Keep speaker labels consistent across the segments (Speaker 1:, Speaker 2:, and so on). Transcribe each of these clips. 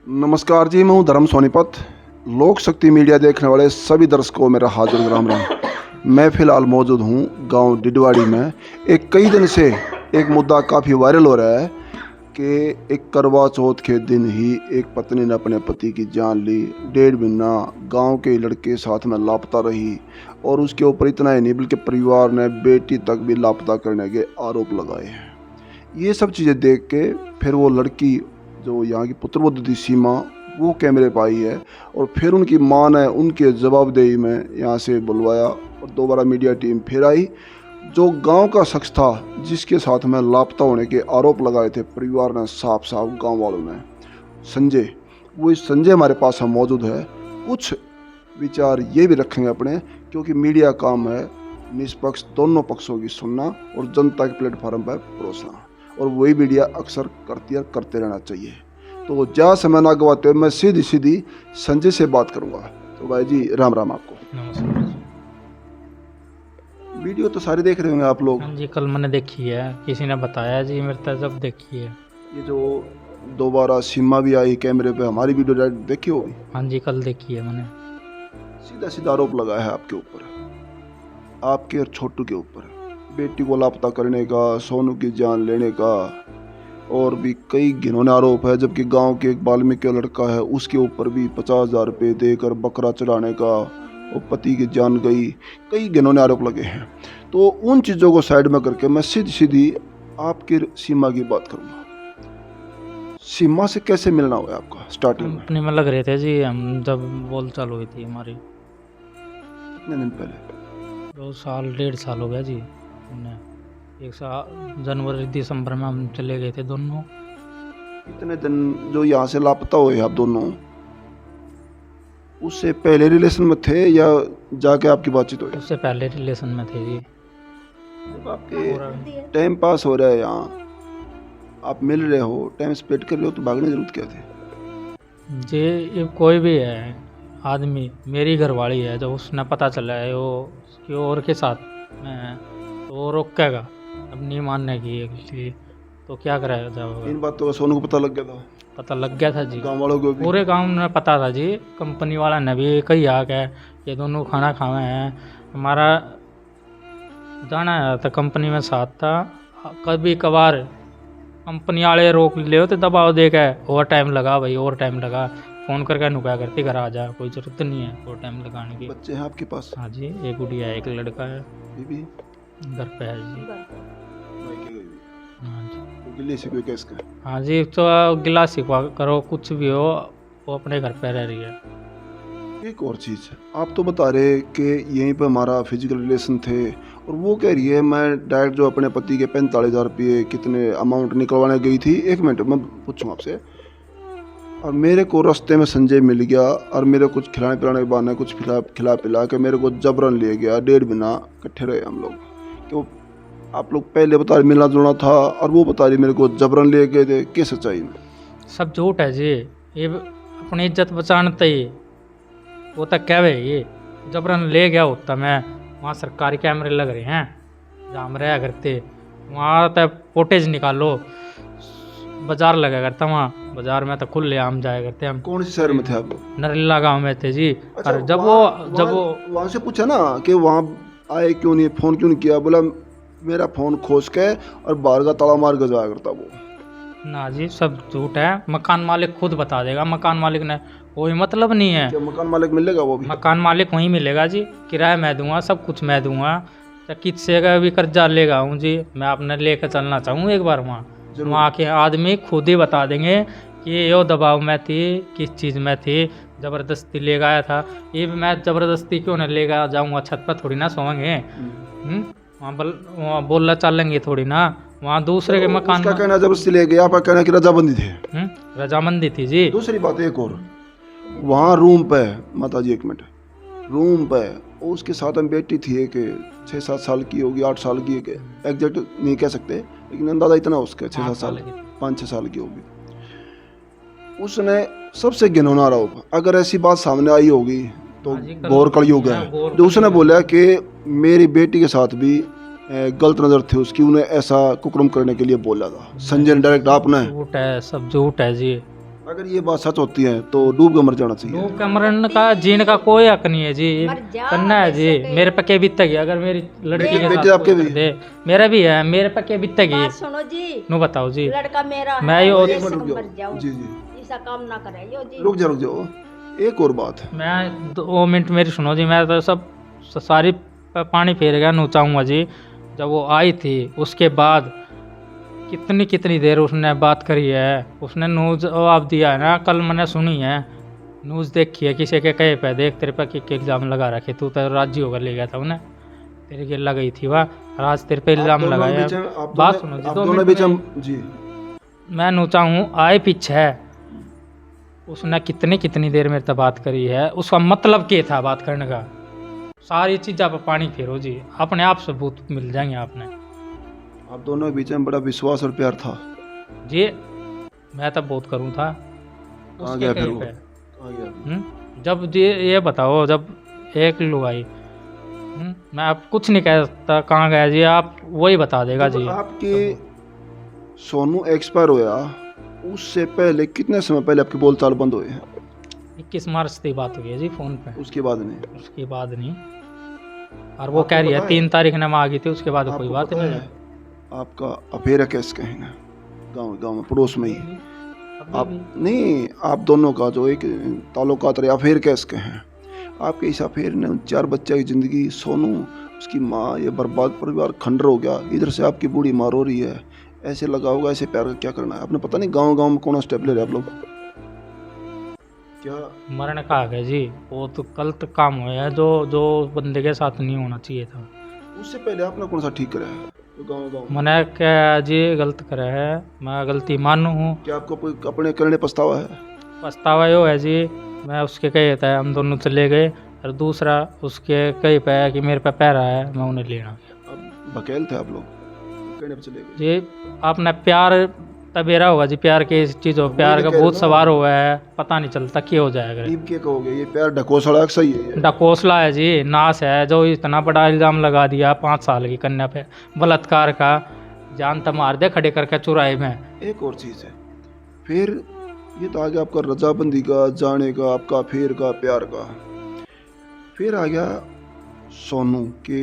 Speaker 1: नमस्कार जी, मैं हूं धर्म सोनीपत। लोक शक्ति मीडिया देखने वाले सभी दर्शकों को मेरा हार्दिक राम राम। मैं फ़िलहाल मौजूद हूं गांव डिडवाड़ी में। कई दिन से एक मुद्दा काफ़ी वायरल हो रहा है कि एक करवा चौथ के दिन ही एक पत्नी ने अपने पति की जान ली। 1.5 महीना गांव के लड़के साथ में लापता रही और उसके ऊपर इतना ही नहीं बल्कि परिवार ने बेटी तक भी लापता करने के आरोप लगाए हैं। ये सब चीज़ें देख के फिर वो लड़की जो यहाँ की पुत्रवधू थी सीमा, वो कैमरे पर आई है और फिर उनकी मां ने उनके जवाबदेही में यहाँ से बुलवाया और दोबारा मीडिया टीम फिर आई। जो गांव का शख्स था जिसके साथ में लापता होने के आरोप लगाए थे परिवार ने, साफ साफ गांव वालों ने, संजय, वो इस संजय हमारे पास हम मौजूद है। कुछ विचार ये भी रखेंगे अपने, क्योंकि मीडिया काम है निष्पक्ष दोनों पक्षों की सुनना और जनता के प्लेटफॉर्म पर परोसना, और वही मीडिया अक्सर करती है, करते रहना चाहिए। तो ज़्यादा समय ना गवाते हुए मैं सीधी संजय से बात करूंगा। तो भाई जी राम राम आपको।
Speaker 2: नमस्कार।
Speaker 1: वीडियो तो सारे देख रहे होंगे आप लोग।
Speaker 2: हाँ जी, कल मैंने देखी है, किसी ने बताया जी, मेरे तक जब देखी है।
Speaker 1: ये जो दोबारा सीमा भी आई कैमरे पे, हमारी वीडियो डायरेक्ट देखी होगी।
Speaker 2: हाँ जी, कल देखी है मैंने।
Speaker 1: सीधा सीधा आरोप लगाया है आपके ऊपर, आपके और छोटू के ऊपर, बेटी को लापता करने का, सोनू की जान लेने का, और भी कई घिनौने आरोप है। जबकि गांव के एक वाल्मीकि का लड़का है, उसके ऊपर भी 50,000 रुपये देकर बकरा चढ़ाने का और पति की जान गई। कई घिनौने आरोप लगे हैं। तो उन चीज़ों को साइड में करके मैं सीधी आपकी सीमा की बात करूँगा। सीमा से कैसे मिलना हुआ आपका स्टार्टिंग में?
Speaker 2: कंपनी में लग रहे थे जी हम, जब बोल चालू हुई थी हमारी।
Speaker 1: कितने दिन पहले?
Speaker 2: 2 साल 1.5 साल हो गया जी। हमने 1 साल जनवरी दिसंबर में हम चले गए थे दोनों।
Speaker 1: कितने दिन जो यहाँ से लापता हुए आप दोनों, उससे पहले रिलेशन में थे या जाके आपकी बातचीत हुई?
Speaker 2: उससे पहले रिलेशन में थे जी।
Speaker 1: जब आपके टाइम पास हो रहा है, यहाँ आप मिल रहे हो, टाइम स्पेंड कर रहे हो, तो भागने की जरूरत क्या थी
Speaker 2: जी? ये कोई भी है आदमी, मेरी घरवाली है, जब उसने पता चला है वो उसकी और के साथ में है तो वो रोकेगा अब नहीं मानने की है, तो क्या कराया जाएगा?
Speaker 1: इन बातों का सोनू को पता लग गया था?
Speaker 2: पता लग गया था जी,
Speaker 1: गांव वालों को भी?
Speaker 2: पूरे गांव में पता था जी। कंपनी वाला ने भी कही आ गया ये दोनों खाना खावे हैं। हमारा जाना है तो कंपनी में साथ था। कभी कभार कंपनी वाले रोक ले तो दबाव दे के ओवर टाइम लगा, भाई ओवर टाइम लगा, फ़ोन करके नुकाया करती घर आ जा, कोई ज़रूरत नहीं है ओवर टाइम लगाने की।
Speaker 1: बच्चे हैं आपके पास?
Speaker 2: हाँ जी, एक गुड़िया है, एक लड़का है,
Speaker 1: बीबी?
Speaker 2: घर पे है जी।
Speaker 1: मायके गई हुई?
Speaker 2: हाँ जी।
Speaker 1: तो गिल्ली से कोई केस का?
Speaker 2: हाँ जी, तो गिला शिकवा करो कुछ भी हो, वो अपने घर पे रह रही है।
Speaker 1: एक और चीज़, आप तो बता रहे कि यहीं पे हमारा फिजिकल रिलेशन थे, और वो कह रही है मैं डायरेक्ट जो अपने पति के 45,000 रुपये कितने अमाउंट निकलवाने गई थी। 1 मिनट मैं पूछूँ आपसे, और मेरे को रास्ते में संजय मिल गया और मेरे कुछ खिलाने पिलाने के बहाने कुछ खिला पिला के मेरे को जबरन ले गया। 1.5 महीना इकट्ठे रहे हम लोग। क्यों आप लोग पहले बता रहे मिलना जुलना था, और वो बता रही मेरे को जबरन ले गए थे? क्या सच्चाई में?
Speaker 2: सब झूठ है जी, ये अपनी इज्जत बचाते ही वो तक क्या है, ये जबरन ले गया होता। मैं वहाँ सरकारी कैमरे लग रहे हैं जहाँ हम रहा करते, वहाँ तक फुटेज निकालो। बाजार लगा करता वहाँ, बाजार में तो खुले आम जाया करते हम।
Speaker 1: कौन से शहर में थे आप लोग?
Speaker 2: नरेला गांव में थे जी।
Speaker 1: अच्छा,
Speaker 2: और जब वो
Speaker 1: वहाँ से पूछा ना कि वहाँ आए क्यों नहीं, फ़ोन क्यों नहीं किया? बोला मेरा फ़ोन खोस के और बाहर का ताला मार के जाया करता वो।
Speaker 2: ना जी, सब झूठ है। मकान मालिक खुद बता देगा, मकान मालिक ने कोई मतलब नहीं है।
Speaker 1: क्या मकान मालिक मिलेगा? वो भी
Speaker 2: मकान मालिक वहीं मिलेगा जी, किराया मैं दूंगा, सब कुछ मैं दूंगा। तो किससे का भी कर्जा लेगा हूँ जी, मैं अपने लेकर चलना चाहूँ एक बार वहाँ के आदमी खुद ही बता देंगे कि यो दबाव में थी, किस चीज़ में थी, ज़बरदस्ती ले गया था। ये भी मैं ज़बरदस्ती क्यों नहीं ले गया जाऊँगा, छत पर थोड़ी ना सोएंगे। वहाँ बोलना चलेंगे थोड़ी ना, वहाँ दूसरे के मकान
Speaker 1: उसका कहना जबरदस्ती ले गया, आपका कहना कि रजामंदी थे?
Speaker 2: रजामंदी थी जी।
Speaker 1: दूसरी बात एक और, वहाँ रूम पे, माता जी 1 मिनट, रूम पे उसके साथ में बेटी थी एक 6-7 साल की होगी, 8 साल की, एक एग्जैक्ट नहीं कह सकते लेकिन अंदाजा इतना उसका 6-7 साल, 5-6 साल की होगी। उसने सबसे घिनौना आरोप, अगर ऐसी बात सामने आई होगी तो गौर कलयुग है, जो उसने बोला कि मेरी बेटी के साथ भी गलत नज़र थी उसकी, उन्हें ऐसा कुकर्म करने के लिए बोला था। संजय ने डायरेक्ट आपने?
Speaker 2: झूठ है, सब झूठ है जी।
Speaker 1: अगर ये बात सच होती है तो डूब के मर जाना चाहिए।
Speaker 2: लोग कमरन का जीने का कोई हक नहीं है जी, करना है जी। मेरे पे के बीतेगी अगर मेरी लड़की के
Speaker 1: बेटे
Speaker 2: साथ
Speaker 1: आपके
Speaker 2: कोई
Speaker 1: भी?
Speaker 2: कर दे, मेरा भी है, मेरे पे के बीतेगी।
Speaker 3: बात सुनो जी,
Speaker 2: नु बताओ जी।
Speaker 3: लड़का मेरा
Speaker 2: मैं
Speaker 3: है,
Speaker 2: यो-
Speaker 1: एक
Speaker 3: ऐसे
Speaker 1: मिनट रुक
Speaker 3: मर
Speaker 1: जाओ
Speaker 3: जाओ,
Speaker 1: जी जी,
Speaker 3: ऐसा काम ना करे यो जी।
Speaker 1: रुक जाओ। एक और बात,
Speaker 2: मैं 2 मिनट मेरी सुनो जी। मैं तो सब सारी पानी फेर गया नोचाऊंगा जी। जब वो आई थी उसके बाद कितनी कितनी देर उसने बात करी है, उसने न्यूज़ जवाब दिया है ना, कल मैंने सुनी है, न्यूज़ देखी है किसी के कहे पे, देख तेरे पे के इल्ज़ाम लगा रखे, तू तो राजी होकर ले गया था उन्हें, तेरे के लगी थी वह आज तेरे पे इल्ज़ाम लगाया। बात सुनो जी, 2 मिनट
Speaker 1: बीच
Speaker 2: में
Speaker 1: जी,
Speaker 2: मैं नोचा हूँ आए पीछे है। उसने कितनी कितनी देर मेरे से बात करी है, उसका मतलब क्या था बात करने का। सारी चीज़ पर पानी फेरो जी, अपने आप सबूत मिल जाएंगे आपने।
Speaker 1: आप दोनों के बीच में बड़ा विश्वास और प्यार था।
Speaker 2: जी मैं तब बहुत करूँ था
Speaker 1: कहाँ
Speaker 2: उसके
Speaker 1: गया फिर
Speaker 2: कहीं
Speaker 1: वो?
Speaker 2: पे।
Speaker 1: कहाँ गया?
Speaker 2: जब जी ये बताओ, जब एक लुगाई, मैं अब कुछ नहीं कह सकता कहाँ गया जी, आप वही बता देगा
Speaker 1: जब
Speaker 2: जी।
Speaker 1: आपके सोनू एक्सपायर होया उससे पहले कितने समय पहले आपके बोलचाल बंद हुए हैं?
Speaker 2: 21 मार्च की बात हुई है जी फ़ोन पे,
Speaker 1: उसके बाद नहीं?
Speaker 2: उसके बाद नहीं। और वो
Speaker 1: आपको
Speaker 2: कह रही है
Speaker 1: पता है?
Speaker 2: 3 तारीख ने मैं आ गई थी, उसके बाद कोई
Speaker 1: आपको
Speaker 2: बात
Speaker 1: पता
Speaker 2: नहीं
Speaker 1: है आपका अफेयर है कैसे कहेंगे, गांव में पड़ोस में ही
Speaker 2: अभी
Speaker 1: आप
Speaker 2: भी।
Speaker 1: नहीं, आप दोनों का जो एक ताल्लुकात रहे अफेयर कैसे हैं, आपके इस अफेयर ने 4 बच्चे की ज़िंदगी, सोनू उसकी माँ, ये बर्बाद परिवार खंडर हो गया। इधर से आपकी बूढ़ी माँ रो रही है, ऐसे लगा होगा ऐसे प्यार का क्या करना है आपने, पता नहीं गांव गांव में कौन स्टेप ले रहे आप लोग क्या?
Speaker 2: मरण का आ गया जी, वो तो गलत काम हुआ है जो जो बंदे के साथ नहीं होना चाहिए था।
Speaker 1: उससे पहले आपने कौन सा ठीक करा है जो गाँव गाँव में?
Speaker 2: मैंने क्या जी गलत करा है, मैं गलती मानू हूँ।
Speaker 1: क्या आपको कोई अपने करने पछतावा है?
Speaker 2: पछतावा यो है जी, मैं उसके कहे था हम दोनों चले गए, और दूसरा उसके कहे पे है कि मेरे पे पैरा है, मैं उन्हें लेना गया।
Speaker 1: अब बकेल थे आप लोग, कहने पे चले गए।
Speaker 2: जी आपने प्यार तबेरा होगा जी, प्यार के इस चीज़ हो, प्यार का
Speaker 1: कह रहा
Speaker 2: भूत
Speaker 1: हूं।
Speaker 2: सवार हुआ है, पता नहीं चलता क्या हो जाएगा।
Speaker 1: नीम के कहोगे ये प्यार ढकोसड़ा सही है ये?
Speaker 2: डकोसला है जी, नाश है, जो इतना बड़ा इल्ज़ाम लगा दिया 5 साल की कन्या पे बलात्कार का, जान तो मार दे खड़े करके चुराए में।
Speaker 1: एक और चीज़ है, फिर ये तो आ गया आपका रजाबंदी का, जाने का, आपका फिर का प्यार का। फिर आ गया सोनू के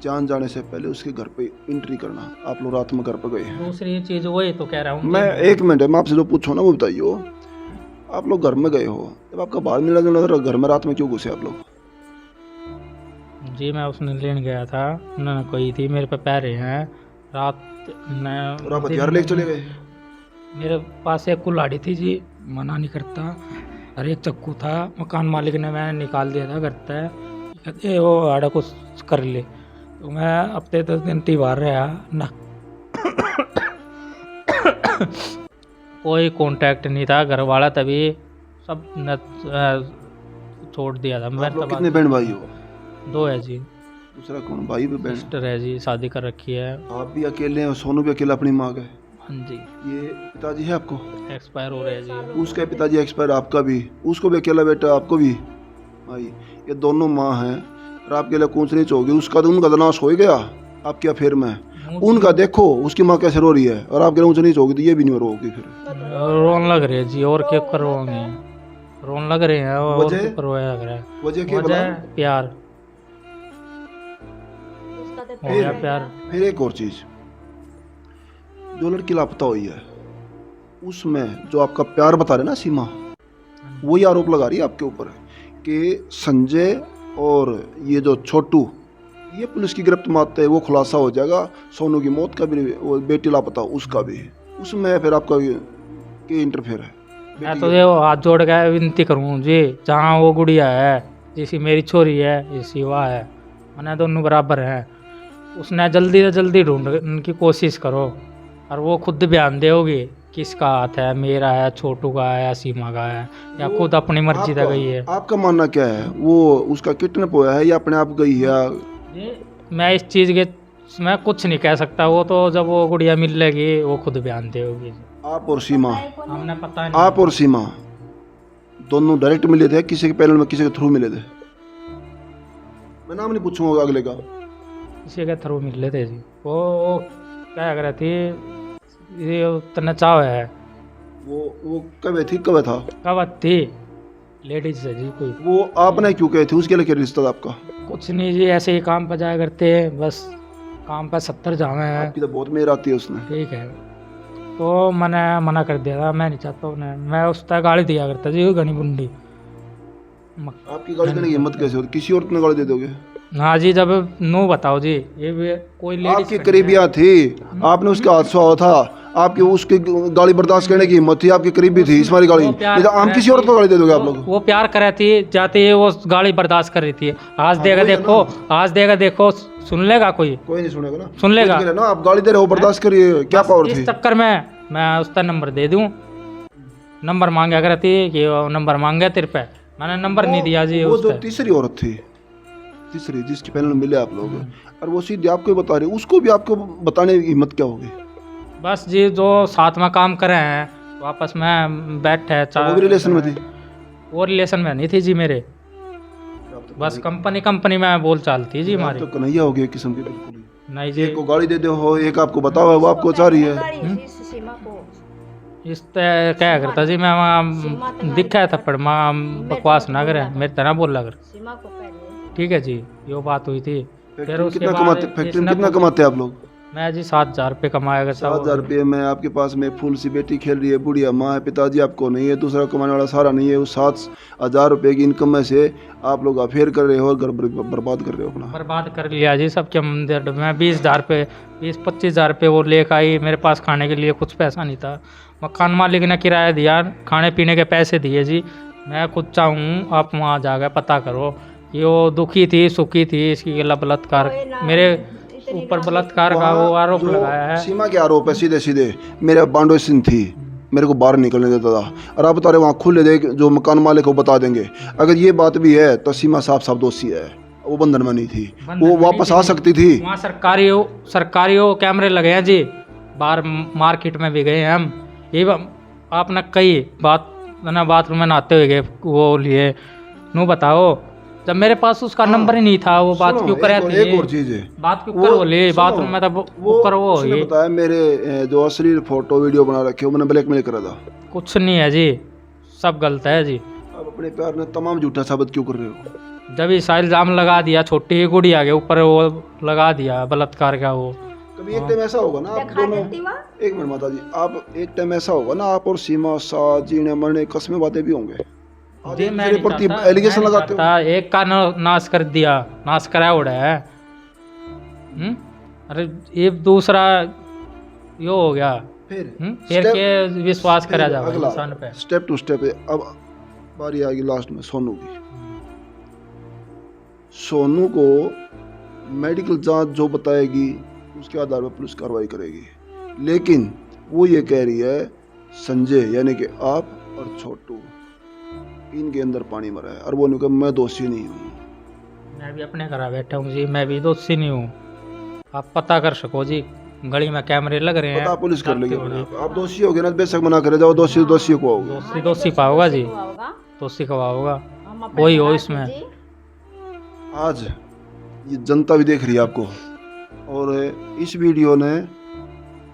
Speaker 1: जान जाने से पहले उसके घर पे एंट्री करना। आप लोग रात में घर पे गए हैं।
Speaker 2: दूसरी चीज़ वही तो कह रहा हूँ
Speaker 1: मैं एक मिनट है, मैं आपसे जो पूछूँ ना वो बताइए। आप लोग घर में गए हो, जब आपका बाहर मिला जो घर में रात में क्यों घुसे आप लोग?
Speaker 2: जी मैं उसने लेने गया था, उन्होंने कही थी मेरे पे पैरे हैं रात
Speaker 1: और आप हथियार
Speaker 2: दिन
Speaker 1: लेके चले गए?
Speaker 2: मेरे पास एक कुल्हाड़ी थी जी, मना नहीं करता, और एक चक्कू था, मकान मालिक ने मैं निकाल दिया था घर पे, कहते वो आड़ा कुछ कर ले, तो मैं हफ्ते 10 दिन बाहर रहा ना कोई कांटेक्ट नहीं था घर वाला, तभी सब न छोड़ दिया था।
Speaker 1: आप
Speaker 2: मैं
Speaker 1: लोग कितने बहन भाई हो?
Speaker 2: 2 है जी,
Speaker 1: दूसरा कौन भाई भी बहन?
Speaker 2: सिस्टर है जी, शादी कर रखी है।
Speaker 1: आप भी अकेले हैं और सोनू भी अकेला अपनी माँ का है?
Speaker 2: हाँ जी,
Speaker 1: ये पिताजी है आपको?
Speaker 2: एक्सपायर हो रहे हैं जी।
Speaker 1: उसका पिताजी एक्सपायर, आपका भी, उसको भी अकेला बेटा, आपको भी भाई, ये दोनों माँ हैं और आपके लिए कौन सी नीच होगी? उसका तो उनका तो नाश हो ही गया आपके अफेयर में, उनका देखो उसकी माँ कैसे रो रही है, और आपके लिए ऊंच नीच होगी तो ये भी नहीं रोगी फिर।
Speaker 2: रोन लग रहे हैं जी, और क्या करवाएंगे, रोन लग रहे हैं, और
Speaker 1: वजह?
Speaker 2: क्या करवाया लग रहा है।
Speaker 1: वजह क्या
Speaker 2: वजह
Speaker 1: बता?
Speaker 2: प्यार
Speaker 3: उसका तो
Speaker 2: हो गया, प्यार।
Speaker 1: फिर एक और चीज, जो लड़की लापता हुई है उसमें जो आपका प्यार बता रहे ना सीमा, वही आरोप लगा रही है आपके ऊपर कि संजय और ये जो छोटू, ये पुलिस की गिरफ्त में आते हैं, वो खुलासा हो जाएगा। सोनू की मौत का भी, वो बेटी लापता उसका भी, उसमें फिर आपका क्या इंटरफेयर है?
Speaker 2: मैं तो ये हाथ जोड़ के विनती करूँ जी, जहाँ वो गुड़िया है, जैसी मेरी छोरी है, जैसी वह है, मैंने दोनों बराबर हैं, उसने जल्दी से जल्दी ढूंढने की कोशिश करो, और वो खुद बयान देगी किसका हाथ है, मेरा है, छोटू का है, या सीमा का है, या खुद अपनी मर्जी से गई है।
Speaker 1: आपका मानना क्या है, वो उसका किडनैप हुआ है या अपने आप गई है?
Speaker 2: जी मैं इस चीज़ के मैं कुछ नहीं कह सकता, वो तो जब वो गुड़िया मिलेगी वो खुद बयान देगी।
Speaker 1: आप और सीमा,
Speaker 2: हमने पता नहीं।
Speaker 1: आप और सीमा दोनों डायरेक्ट मिले थे, किसी के पैनल में किसी के थ्रू मिले थे? मैं नाम नहीं पूछूंगा अगले का।
Speaker 2: किसी के थ्रू मिले थे जी, वो क्या कर रही थी, ये तने चाव है,
Speaker 1: वो कब था?
Speaker 2: कवत थी, लेडीज है जी कोई।
Speaker 1: वो आपने क्यों कहे थे? उसके लिए क्या रिश्ता था आपका?
Speaker 2: कुछ नहीं जी, ऐसे ही काम पर जाया करते हैं, बस काम पर 70 जावे हैं।
Speaker 1: आपकी तो बहुत मेहनत आती है उसने।
Speaker 2: ठीक है, तो मैंने मना कर दिया था, मैं नहीं चाहता उन्हें, मैं उस तरह गाली दिया करता जी, घनी बुंडी।
Speaker 1: आपकी गाड़ी देने की हिम्मत कैसे होती? किसी और ने गाड़ी दे दोगे?
Speaker 2: हाँ जी, जब नो बताओ जी, ये भी कोई लेडीज
Speaker 1: आपकी करीबियां थी, आपने उसका हादसा हुआ था, आपकी उसकी गाली बर्दाश्त करने की हिम्मत थी, आपकी करीबी थी इस वाली गाड़ी।
Speaker 2: वो प्यार
Speaker 1: नहीं तो हम
Speaker 2: कर
Speaker 1: किसी
Speaker 2: रही
Speaker 1: और को गाड़ी दे दोगे आप लोग?
Speaker 2: वो प्यार कर रही थी, जाती है वो गाली बर्दाश्त कर रही थी। आज देगा
Speaker 1: वही है
Speaker 2: देखो, आज देगा देखो, सुन लेगा कोई?
Speaker 1: कोई नहीं सुनेगा ना।
Speaker 2: सुन लेगा
Speaker 1: ना, आप गाली दे रहे हो, बर्दाश्त करिए, क्या पावर थी?
Speaker 2: इस चक्कर में मैं उसका नंबर दे दूं, नंबर मांगा करती कि वो नंबर मांगे तेरे पे, मैंने नंबर नहीं दिया जी।
Speaker 1: वो जो
Speaker 2: उसका
Speaker 1: तीसरी औरत थी, तीसरी जिसके पहले मिले आप लोग, और वो सीधे आपको ही बता रही, उसको भी आपको बताने की हिम्मत क्या होगी?
Speaker 2: बस जी, जो साथ में काम करे हैं, वापस में बैठे
Speaker 1: वो भी रिलेशन में थी?
Speaker 2: वो रिलेशन में नहीं थी जी मेरे, बस कंपनी में बोल चाल थी जी हमारी।
Speaker 1: तो कन्हैया हो गया एक किस्म की, बिल्कुल ही।
Speaker 2: नहीं जी,
Speaker 1: एक को गाड़ी दे दो हो, एक आपको बताओ वो आपको चाह रही है।
Speaker 3: गाड़ी इस सीमा को
Speaker 2: इस तरह क्या करता जी, मैं वहाँ दिखा है थप्पड़, वहाँ बकवास ना करे, मेरी तरह बोला कर।
Speaker 3: सीमा को पहले
Speaker 2: ठीक है जी, ये बात हुई थी। फिर उसके
Speaker 1: कितना
Speaker 2: बाद
Speaker 1: कमाते, फैक्ट्री में
Speaker 2: इसने
Speaker 1: कितना कमाते हैं आप लोग?
Speaker 2: मैं जी 7,000 रुपये कमाया करता
Speaker 1: 7,000 रुपये में आपके पास में फूल सी बेटी खेल रही है, बुढ़िया माँ है, पिताजी आपको नहीं है, दूसरा कमाने वाला सारा नहीं है। उस 7,000 रुपये की इनकम में से आप लोग अफेयर कर रहे हो और घर बर्बाद कर रहे हो अपना।
Speaker 2: बर्बाद कर लिया जी सबके मंदिर में। 20,000 रुपये, 20-25,000 रुपये वो लेकर आई, मेरे पास खाने के लिए कुछ पैसा नहीं था। मकान मालिक ने किराया दिया, खाने पीने के पैसे दिए जी। मैं खुद चाहूँ आप वहाँ जाकर पता करो कि वो दुखी थी सुखी थी, इसकी गला बलात्कार, मेरे ऊपर बलात्कार का वो आरोप
Speaker 1: जो
Speaker 2: लगाया है।
Speaker 1: सीमा के आरोप है सीधे सीधे, मेरे बांडो सिंह थी, मेरे को बाहर निकलने देता था, और आप बता रहे वहाँ खुले दे, जो मकान मालिक को बता देंगे। अगर ये बात भी है तो सीमा साफ दोषी है, वो बंधन में नहीं थी, वो वापस आ सकती थी।
Speaker 2: वहाँ सरकारी कैमरे लगे हैं जी, बाहर मार्केट में भी गए हैं हम। ये आपने कई बात ना, बाथरूम में नहाते हुए गए वो लिए, नू बताओ, जब मेरे पास उसका नंबर ही नहीं था, वो बात क्यों करे थे?
Speaker 1: एक और चीज है,
Speaker 2: बात क्यों कर वो ले बाथरूम में, तब वो कर वो
Speaker 1: उसने बताया मेरे जो अश्लील फोटो वीडियो बना रखे हो, मैंने ब्लैकमेल करा था।
Speaker 2: कुछ नहीं है जी, सब गलत है जी।
Speaker 1: आप अपने प्यार ने तमाम झूठा साबित क्यों कर रहे हो?
Speaker 2: जब इसका इल्जाम लगा दिया, छोटी गुड़िया के ऊपर वो लगा दिया बलात्कार का, वो
Speaker 1: कभी एक टाइम ऐसा होगा ना आप दोनों, एक मिनट माता जी, आप एक टाइम ऐसा होगा ना आप और सीमा साथ जीने मरने कसमें बातें भी होंगे,
Speaker 2: जी मैं
Speaker 1: मेरे प्रति एलिगेशन लगाते हो।
Speaker 2: एक का नाश कर दिया, नाश करा उड़ा है। अरे ये दूसरा यो हो गया, फिर के विश्वास करा जाए इंसान पे।
Speaker 1: Step to step. अब बारी आ गई लास्ट में सोनू की। सोनू को मेडिकल जांच जो बताएगी उसके आधार पर पुलिस कार्रवाई करेगी, लेकिन वो ये कह रही है संजय यानी कि आप और छोटू इनके अंदर पानी मरा है, और वो नहीं कहा मैं दोषी नहीं हूँ।
Speaker 2: मैं भी अपने घर बैठा हूँ जी, मैं भी दोषी नहीं हूँ। आप पता कर सको जी, गली में कैमरे लग रहे हैं,
Speaker 1: पता पुलिस कर लेगी। आप दोषी हो गए ना, बेशक मना करे जाओ, दोषी दोषी को होगा,
Speaker 2: दोषी पाओगा जी, दोषी कब होगा, वही हो इसमें।
Speaker 1: आज ये जनता भी देख रही है आपको, और इस वीडियो ने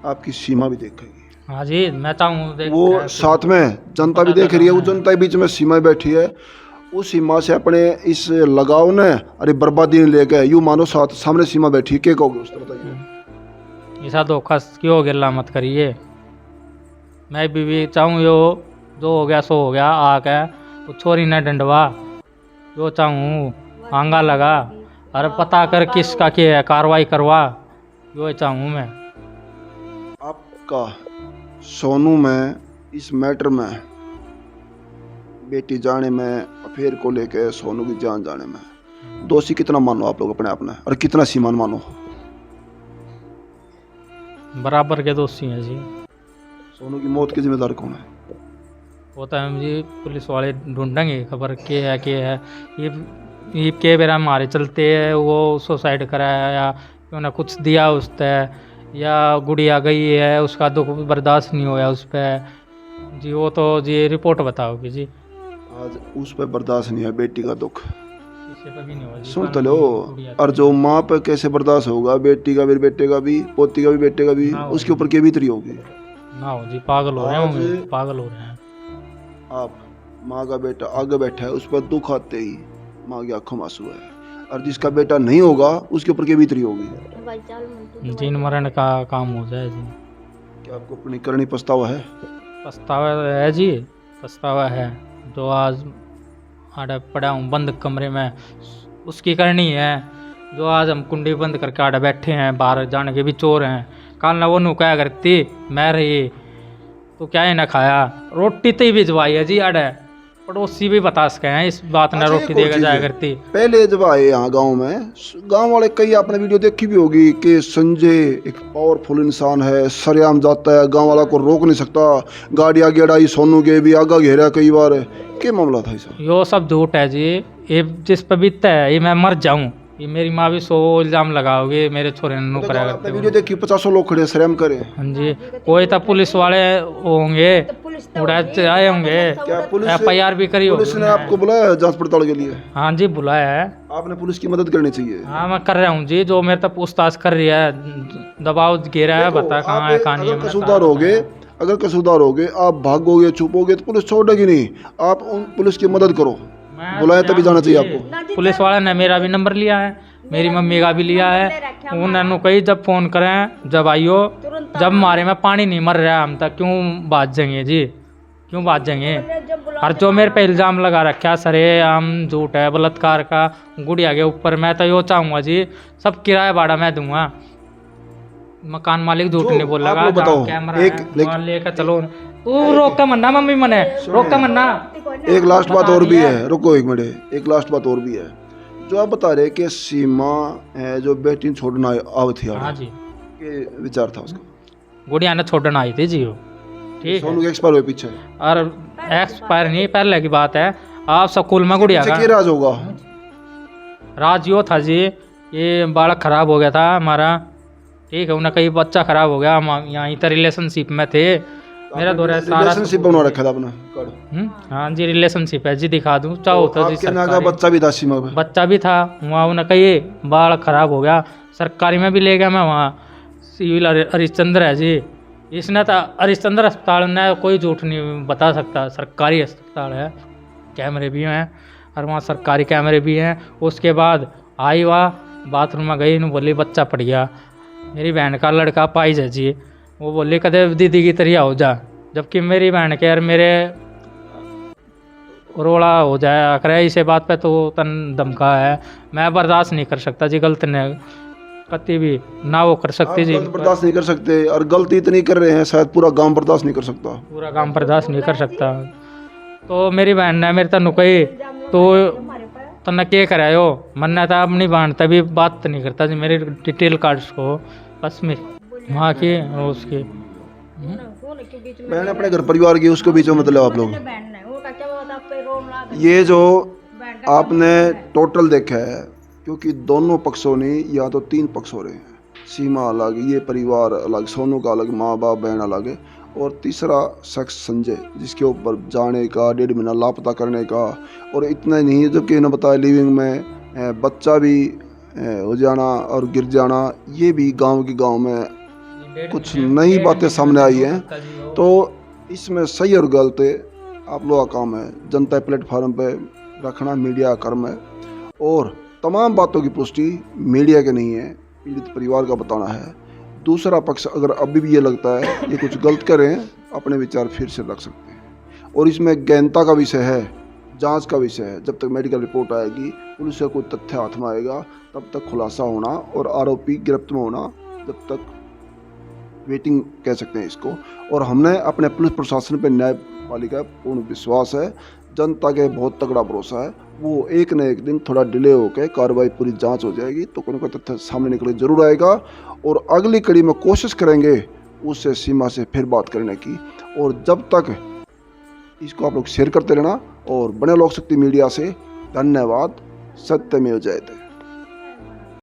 Speaker 1: आपकी सीमा भी देखेगी।
Speaker 2: हाँ जी, मैं चाहूँ
Speaker 1: वो साथ में जनता भी देख रही है, वो जनता के बीच में सीमा बैठी है, उस सीमा से अपने इस लगाव ने अरे बर्बादी ने लेके यूँ मानो साथ सामने सीमा बैठी, क्या कहोगे उस तरह? बताइए,
Speaker 2: ऐसा धोखा क्यों गिल्ला मत करिए। मैं भी चाहूँ यो जो हो गया सो हो गया, आके वो छोरी ने डंडवा, जो चाहूँ आंगा लगा, अरे पता कर किसका क्या है, कार्रवाई करवा, यो चाहूँ मैं।
Speaker 1: आपका सोनू में इस मैटर में, बेटी जाने में, अफेयर को लेके सोनू की जान जाने में दोषी कितना मानो आप लोग अपने आप में, और कितना सीमान मानो?
Speaker 2: बराबर के दोषी हैं जी।
Speaker 1: सोनू की मौत के जिम्मेदार कौन है?
Speaker 2: वो तो हम जी पुलिस वाले ढूंढेंगे खबर क्या है। ये के बेरा हमारे चलते है वो सुसाइड कराया या उन्हें कुछ दिया उस पर, या गुड़िया गई है उसका दुख बर्दाश्त नहीं होया उस पर जी, वो तो जी रिपोर्ट बताओगे जी।
Speaker 1: आज उस पर बर्दाश्त नहीं है बेटी का दुख,
Speaker 2: किसी पे भी नहीं होगा जी।
Speaker 1: सुन तो लो, और जो माँ पर कैसे बर्दाश्त होगा, बेटी का भी, बेटे का भी, पोती का भी, बेटे का भी, उसके ऊपर क्या बीतरी होगी?
Speaker 2: ना हो जी, पागल हो रहे
Speaker 1: आज-
Speaker 2: होंगे, पागल हो रहे हैं।
Speaker 1: आप माँ का बेटा आगे बैठा है, उस पर दुख आते ही माँ की आंखों में आंसू है, और जिसका बेटा नहीं होगा उसके ऊपर क्या बीतरी होगी।
Speaker 3: भाई चाल मंटू
Speaker 2: जीन मरण का काम हो जाए जी।
Speaker 1: क्या आपको अपनी करनी पछतावा है?
Speaker 2: पछतावा है जी, पछतावा है। जो आज आड़ा पड़ा हूँ बंद कमरे में, उसकी करनी है। जो आज हम कुंडी बंद करके आड़ा बैठे हैं, बाहर जाने के भी चोर हैं। कल ना वो नु क्या करती मैं रही तो क्या ही ना खाया, रोटी तो ही भिजवाई है जी आड़ा। पड़ोसी भी बता सके हैं इस बात ने,
Speaker 1: अच्छा,
Speaker 2: रोटी
Speaker 1: एक और
Speaker 2: देकर
Speaker 1: चीज़
Speaker 2: जाया
Speaker 1: है।
Speaker 2: करती।
Speaker 1: पहले जब आए यहाँ गांव में, गांव वाले कई आपने वीडियो देखी भी होगी कि संजय एक पावरफुल इंसान है, सरेआम जाता है, गांव वाला को रोक नहीं सकता, गाड़ी आगे अड़ाई, सोनू के भी आगा घेरा कई बार। क्या मामला था ऐसा?
Speaker 2: यो सब झूठ है जी। ये जिस पे बीतता है ये मैं मर जाऊं, ये मेरी माँ भी 100 इल्जाम लगाओगे मेरे छोरे ने
Speaker 1: तो
Speaker 2: करा
Speaker 1: आपने
Speaker 2: करते
Speaker 1: वीडियो
Speaker 2: हो।
Speaker 1: देखी, 50 लोग खड़े सरेआम करे।
Speaker 2: हाँ जी, कोई तो पुलिस वाले होंगे,
Speaker 3: पुलिस
Speaker 2: उड़ा के आए होंगे,
Speaker 1: क्या पुलिस
Speaker 2: FIR भी करी होगी
Speaker 1: पुलिस ने
Speaker 2: उन्हें।
Speaker 1: आपको बुलाया जांच पड़ताल के लिए?
Speaker 2: हाँ जी बुलाया है।
Speaker 1: आपने पुलिस की मदद करनी चाहिए।
Speaker 2: हाँ मैं कर रहा हूँ जी, जो मेरे तक पूछताछ कर रही है, दबाव घेरा है,
Speaker 1: देखो,
Speaker 2: बता कहाँ
Speaker 1: आप
Speaker 2: है कहाँ नहीं है।
Speaker 1: अगर
Speaker 2: मैंने
Speaker 1: कसूरदार
Speaker 2: सारा
Speaker 1: होगे, अगर कसूरदार होगे, आप भागोगे छुपोगे तो पुलिस छोड़ेगी नहीं। आप उन पुलिस की मदद करो,
Speaker 2: मैं
Speaker 1: बुलाए तभी जाना चाहिए
Speaker 2: जी,
Speaker 1: आपको।
Speaker 2: पुलिस वाले ने मेरा भी नंबर लिया है, मेरी मम्मी का भी लिया है। उन्होंने कही जब फोन करें जब आइयो, जब मारे में पानी नहीं मर रहा हम तक क्यों बात जाएंगे जी, क्यों बात जाएंगे। और जो मेरे पे इल्ज़ाम लगा रखा सरेआम झूठ है, बलात्कार का, गुड़िया के ऊपर, मैं तो यो चाहूँगा जी सब किराया भाड़ा मैं दूंगा। मकान मालिक झूठ
Speaker 1: जो
Speaker 2: नहीं बोलेगा,
Speaker 1: आप लोग
Speaker 2: जहाँ
Speaker 1: बताओ,
Speaker 2: कैमरा
Speaker 1: एक
Speaker 2: है वहाँ लेकर चलो। तू रोक का मन्ना मम्मी मने, रोक का मन्ना।
Speaker 1: एक लास्ट बात
Speaker 2: बता
Speaker 1: और भी
Speaker 2: दिया।
Speaker 1: है, रुको एक मिनट, एक लास्ट बात और भी है। जो आप बता रहे कि सीमा है जो बेटी छोड़ना आवत थी,
Speaker 2: हाँ जी,
Speaker 1: के विचार था उसका?
Speaker 2: गुड़िया ने छोड़ना आई थी जी वो, ठीक है।
Speaker 1: सोनू के एक्सपायर हुए पीछे
Speaker 2: और एक्सपायर नहीं, पहले की बात है। आप स्कूल में गुड़िया
Speaker 1: पीछे
Speaker 2: का
Speaker 1: क्या राज होगा?
Speaker 2: राज यो था जी, ये बालक खराब हो गया था हमारा, ठीक है। उन्हें कहीं बच्चा खराब हो गया, हम यहाँ इधर रिलेशनशिप में थे। मेरा दौरा सारा
Speaker 1: रिलेशनशिप बना रखा था अपना कार्ड?
Speaker 2: हाँ जी रिलेशनशिप है जी, दिखा दूँ चाहो तो जी।
Speaker 1: आपके नाम का
Speaker 2: सरकारी
Speaker 1: बच्चा भी था सीमा पे?
Speaker 2: बच्चा भी था वहाँ, उन्हें कही बाल खराब हो गया, सरकारी में भी ले गया मैं वहाँ। सिविल हरिश्चंद्र है जी, इसने तो हरिश्चंद्र अस्पताल ने कोई झूठ नहीं बता सकता, सरकारी अस्पताल है, कैमरे भी हैं और वहाँ सरकारी कैमरे भी हैं। उसके बाद आई वहाँ बाथरूम में गई, इन्होंने बोली बच्चा पड़ गया। मेरी बहन का लड़का पाइज है जी, वो बोले कदे दीदी की तरह हो जा, जबकि मेरी बहन के यार मेरे रोड़ा हो जाए करे इसे बात पे तो तन धमका है। मैं बर्दाश्त नहीं कर सकता जी, गलत ने कति भी ना वो कर सकती
Speaker 1: आप
Speaker 2: जी,
Speaker 1: गलत बर्दाश्त नहीं कर सकते, और गलती इतनी कर रहे हैं शायद पूरा गांव बर्दाश्त नहीं कर सकता।
Speaker 2: पूरा काम बर्दाश्त नहीं कर सकता। तो मेरी बहन ने मेरे तनु कही तो न के करायो, मन्ना था अपनी बहन तभी बात तो नहीं करता जी, मेरे डिटेल कार्ड्स को बस में वहाँ की और उसकी।
Speaker 1: बहन अपने घर परिवार की, उसको बीच में मतलब आप लोग ये जो आपने टोटल देखा है, क्योंकि दोनों पक्षों ने, या तो 3 पक्ष हो रहे हैं, सीमा अलग, ये परिवार अलग, सोनू का अलग, माँ बाप बहन अलग है, और तीसरा शख्स संजय जिसके ऊपर जाने का 1.5 महीना लापता करने का, और इतना नहीं जबकि इन्होंने बताया लिविंग में बच्चा भी हो जाना और गिर जाना, ये भी गांव में कुछ नई बातें सामने आई हैं। तो इसमें सही और गलत आप लोगों का काम है जनता प्लेटफार्म पे रखना, मीडिया का कर्म है, और तमाम बातों की पुष्टि मीडिया के नहीं है, पीड़ित परिवार का बताना है। दूसरा पक्ष अगर अभी भी ये लगता है ये कुछ गलत करें, अपने विचार फिर से रख सकते हैं। और इसमें गहनता का विषय है, जांच का विषय है। जब तक मेडिकल रिपोर्ट आएगी, पुलिस का कोई तथ्य हाथ में आएगा, तब तक खुलासा होना और आरोपी गिरफ्त में होना, जब तक वेटिंग कह सकते हैं इसको। और हमने अपने पुलिस प्रशासन पर न्यायपालिका पूर्ण विश्वास है, जनता के बहुत तगड़ा भरोसा है, वो एक न एक दिन थोड़ा डिले होकर कार्रवाई पूरी जांच हो जाएगी तो कोई ना कोई तथ्य सामने निकले जरूर आएगा। और अगली कड़ी में कोशिश करेंगे उससे सीमा से फिर बात करने की। और जब तक इसको आप लोग शेयर करते रहना और बने लोक शक्ति मीडिया से। धन्यवाद। सत्यमेव जयते।